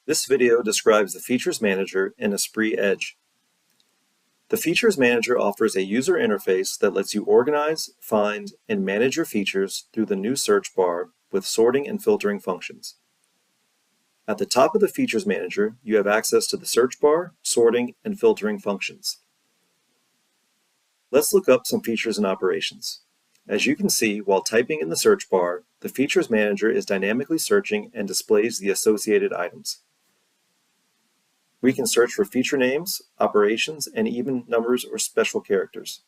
This video describes the Features Manager in Esprit Edge. The Features Manager offers a user interface that lets you organize, find, and manage your features through the new search bar with sorting and filtering functions. At the top of the Features Manager, you have access to the search bar, sorting, and filtering functions. Let's look up some features and operations. As you can see, while typing in the search bar, the Features Manager is dynamically searching and displays the associated items. We can search for feature names, operations, and even numbers or special characters.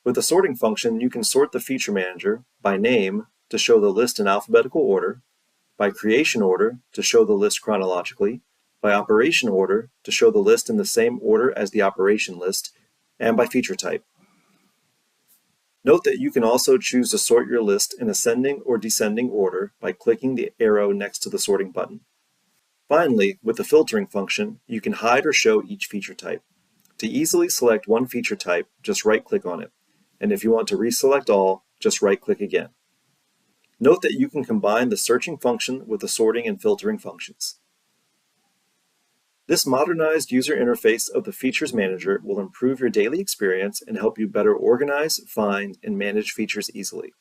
With the sorting function, you can sort the Feature Manager by name to show the list in alphabetical order, by creation order to show the list chronologically, by operation order to show the list in the same order as the operation list, and by feature type. Note that you can also choose to sort your list in ascending or descending order by clicking the arrow next to the sorting button. Finally, with the filtering function, you can hide or show each feature type. To easily select one feature type, just right-click on it, and if you want to reselect all, just right-click again. Note that you can combine the searching function with the sorting and filtering functions. This modernized user interface of the Features Manager will improve your daily experience and help you better organize, find, and manage features easily.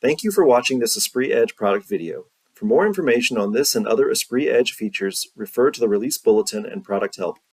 Thank you for watching this Esprit Edge product video. For more information on this and other Esprit Edge features, refer to the release bulletin and product help.